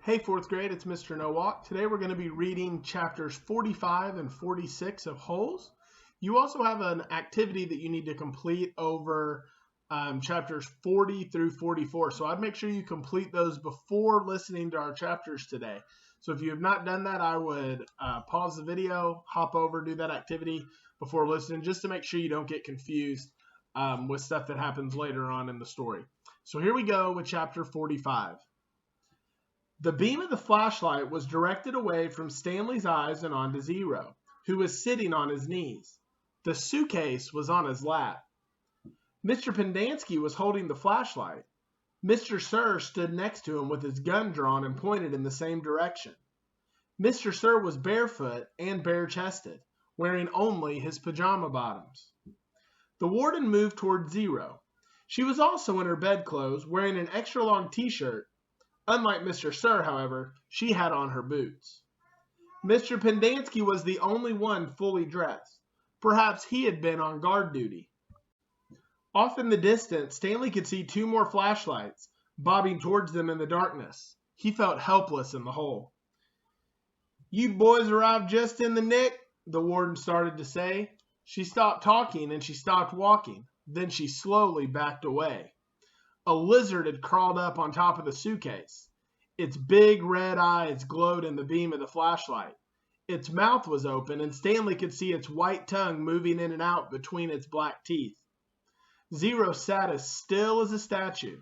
Hey, fourth grade, it's Mr. Nowak. Today we're going to be reading chapters 45 and 46 of Holes. You also have an activity that you need to complete over chapters 40 through 44. So I'd make sure you complete those before listening to our chapters today. So if you have not done that, I would pause the video, hop over, do that activity before listening, just to make sure you don't get confused with stuff that happens later on in the story. So here we go with chapter 45. The beam of the flashlight was directed away from Stanley's eyes and onto Zero, who was sitting on his knees. The suitcase was on his lap. Mr. Pendanski was holding the flashlight. Mr. Sir stood next to him with his gun drawn and pointed in the same direction. Mr. Sir was barefoot and bare-chested, wearing only his pajama bottoms. The warden moved toward Zero. She was also in her bedclothes, wearing an extra-long t-shirt. Unlike Mr. Sir, however, she had on her boots. Mr. Pendanski was the only one fully dressed. Perhaps he had been on guard duty. Off in the distance, Stanley could see two more flashlights, bobbing towards them in the darkness. He felt helpless in the hole. "You boys arrived just in the nick," the warden started to say. She stopped talking and she stopped walking. Then she slowly backed away. A lizard had crawled up on top of the suitcase. Its big red eyes glowed in the beam of the flashlight. Its mouth was open, and Stanley could see its white tongue moving in and out between its black teeth. Zero sat as still as a statue.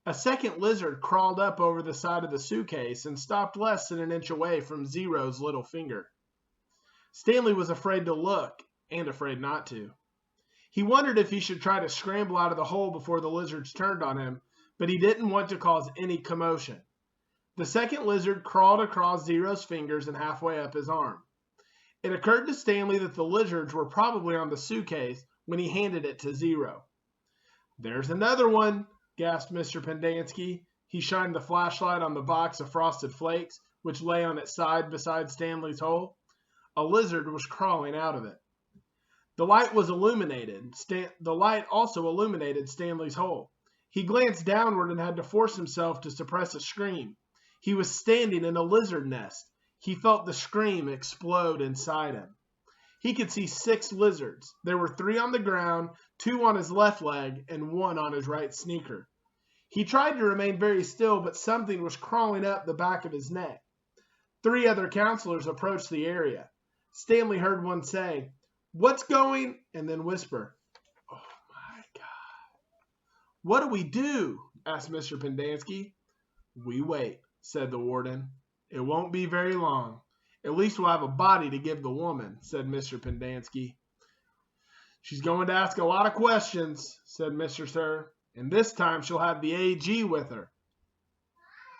A second lizard crawled up over the side of the suitcase and stopped less than an inch away from Zero's little finger. Stanley was afraid to look and afraid not to. He wondered if he should try to scramble out of the hole before the lizards turned on him, but he didn't want to cause any commotion. The second lizard crawled across Zero's fingers and halfway up his arm. It occurred to Stanley that the lizards were probably on the suitcase when he handed it to Zero. "There's another one," gasped Mr. Pendanski. He shined the flashlight on the box of Frosted Flakes, which lay on its side beside Stanley's hole. A lizard was crawling out of it. The light also illuminated Stanley's hole. He glanced downward and had to force himself to suppress a scream. He was standing in a lizard nest. He felt the scream explode inside him. He could see 6 lizards. There were 3 on the ground, 2 on his left leg, and 1 on his right sneaker. He tried to remain very still, but something was crawling up the back of his neck. 3 other counselors approached the area. Stanley heard one say, "What's going?" and then whisper, "Oh my God." "What do we do?" asked Mr. Pendanski. "We wait," said the warden. "It won't be very long. At least we'll have a body to give the woman," said Mr. Pendanski. "She's going to ask a lot of questions," said Mr. Sir, "and this time she'll have the AG with her."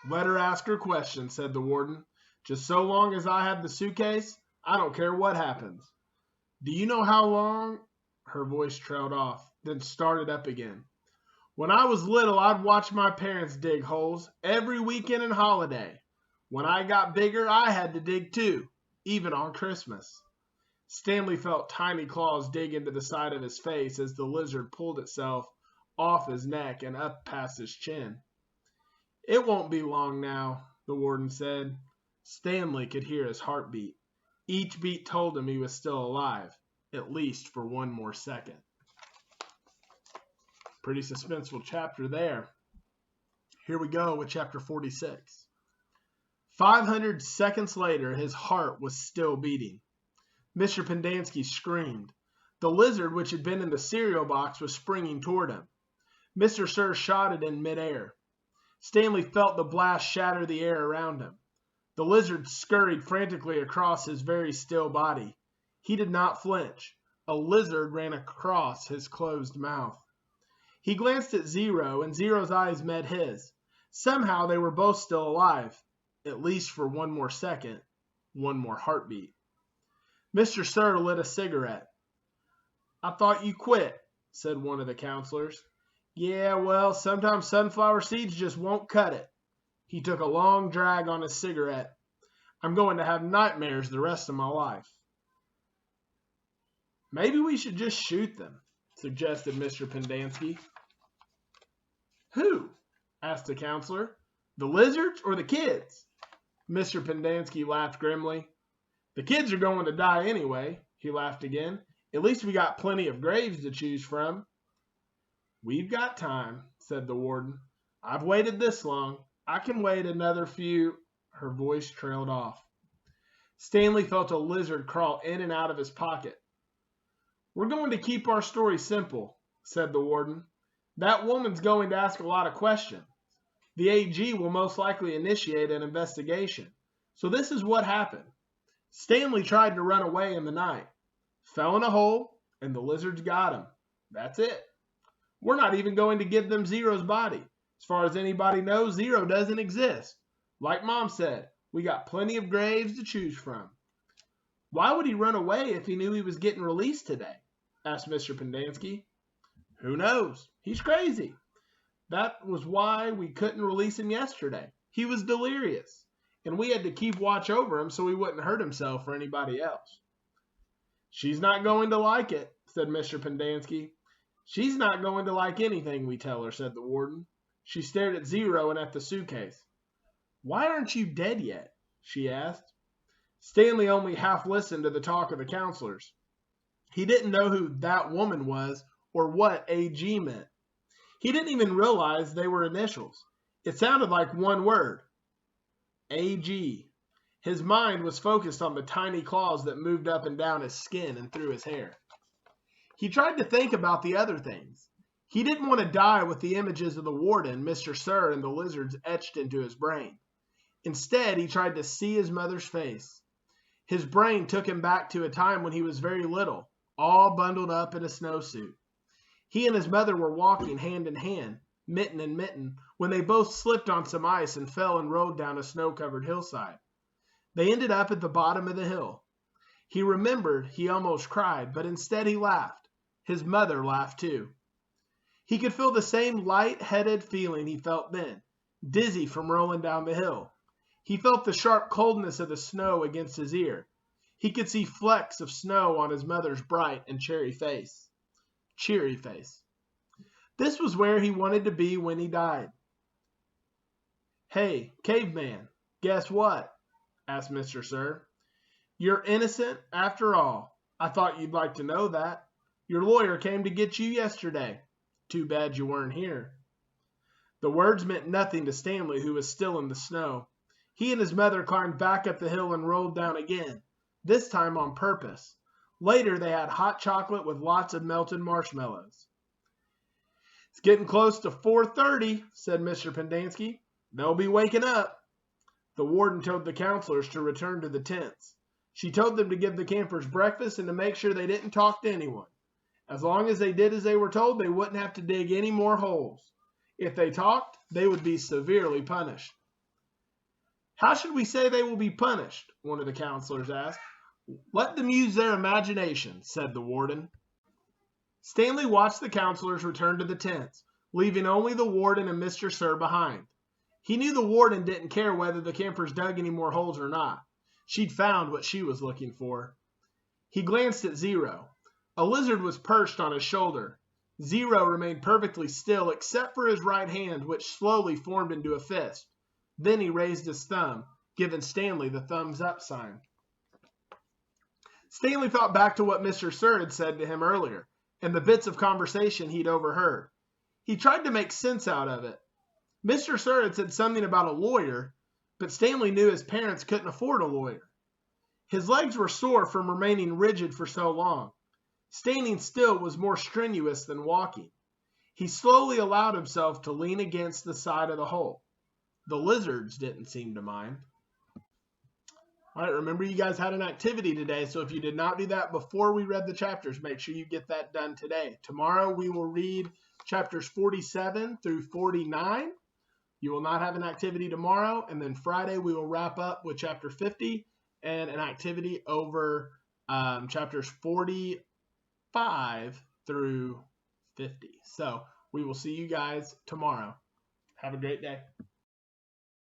"Let her ask her questions," said the warden. "Just so long as I have the suitcase, I don't care what happens. Do you know how long?" Her voice trailed off, then started up again. "When I was little, I'd watch my parents dig holes every weekend and holiday. When I got bigger, I had to dig too, even on Christmas." Stanley felt tiny claws dig into the side of his face as the lizard pulled itself off his neck and up past his chin. "It won't be long now," the warden said. Stanley could hear his heartbeat. Each beat told him he was still alive, at least for 1 more second. Pretty suspenseful chapter there. Here we go with chapter 46. 500 seconds later, his heart was still beating. Mr. Pendanski screamed. The lizard, which had been in the cereal box, was springing toward him. Mr. Sir shot it in midair. Stanley felt the blast shatter the air around him. The lizard scurried frantically across his very still body. He did not flinch. A lizard ran across his closed mouth. He glanced at Zero, and Zero's eyes met his. Somehow they were both still alive, at least for 1 more second, 1 more heartbeat. Mr. Sir lit a cigarette. "I thought you quit," said one of the counselors. "Yeah, well, sometimes sunflower seeds just won't cut it." He took a long drag on his cigarette. "I'm going to have nightmares the rest of my life." "Maybe we should just shoot them," suggested Mr. Pendanski. "Who?" asked the counselor. The lizards or the kids? Mr. Pendanski laughed grimly. The kids are going to die anyway, he laughed again. At least we got plenty of graves to choose from. We've got time, said the warden. I've waited this long. I can wait another few. Her voice trailed off. Stanley felt a lizard crawl in and out of his pocket. We're going to keep our story simple, said the warden. That woman's going to ask a lot of questions. The AG will most likely initiate an investigation. So this is what happened. Stanley tried to run away in the night, fell in a hole, and the lizards got him. That's it. We're not even going to give them Zero's body. As far as anybody knows, Zero doesn't exist. Like Mom said, we got plenty of graves to choose from. Why would he run away if he knew he was getting released today? Asked Mr. Pendanski. Who knows? He's crazy. That was why we couldn't release him yesterday. He was delirious, and we had to keep watch over him so he wouldn't hurt himself or anybody else. She's not going to like it, said Mr. Pendanski. She's not going to like anything we tell her, said the warden. She stared at Zero and at the suitcase. Why aren't you dead yet? She asked. Stanley only half listened to the talk of the counselors. He didn't know who that woman was or what AG meant. He didn't even realize they were initials. It sounded like one word. AG. His mind was focused on the tiny claws that moved up and down his skin and through his hair. He tried to think about the other things. He didn't want to die with the images of the warden, Mr. Sir, and the lizards etched into his brain. Instead, he tried to see his mother's face. His brain took him back to a time when he was very little, all bundled up in a snowsuit. He and his mother were walking hand in hand, mitten and mitten, when they both slipped on some ice and fell and rolled down a snow-covered hillside. They ended up at the bottom of the hill. He remembered he almost cried, but instead he laughed. His mother laughed too. He could feel the same light-headed feeling he felt then, dizzy from rolling down the hill. He felt the sharp coldness of the snow against his ear. He could see flecks of snow on his mother's bright and cheery face. This was where he wanted to be when he died. Hey, caveman, guess what? Asked Mr. Sir. You're innocent after all. I thought you'd like to know that. Your lawyer came to get you yesterday. Too bad you weren't here. The words meant nothing to Stanley, who was still in the snow. He and his mother climbed back up the hill and rolled down again, this time on purpose. Later, they had hot chocolate with lots of melted marshmallows. It's getting close to 4:30, said Mr. Pendanski. They'll be waking up. The warden told the counselors to return to the tents. She told them to give the campers breakfast and to make sure they didn't talk to anyone. As long as they did as they were told, they wouldn't have to dig any more holes. If they talked, they would be severely punished. How should we say they will be punished? One of the counselors asked. Let them use their imagination, said the warden. Stanley watched the counselors return to the tents, leaving only the warden and Mr. Sir behind. He knew the warden didn't care whether the campers dug any more holes or not. She'd found what she was looking for. He glanced at Zero. A lizard was perched on his shoulder. Zero remained perfectly still except for his right hand, which slowly formed into a fist. Then he raised his thumb, giving Stanley the thumbs up sign. Stanley thought back to what Mr. Sir had said to him earlier, and the bits of conversation he'd overheard. He tried to make sense out of it. Mr. Sir had said something about a lawyer, but Stanley knew his parents couldn't afford a lawyer. His legs were sore from remaining rigid for so long. Standing still was more strenuous than walking. He slowly allowed himself to lean against the side of the hole. The lizards didn't seem to mind. All right, remember you guys had an activity today, so if you did not do that before we read the chapters, make sure you get that done today. Tomorrow we will read chapters 47 through 49. You will not have an activity tomorrow, and then Friday we will wrap up with chapter 50 and an activity over chapters 45 through 50. So we will see you guys tomorrow. Have a great day.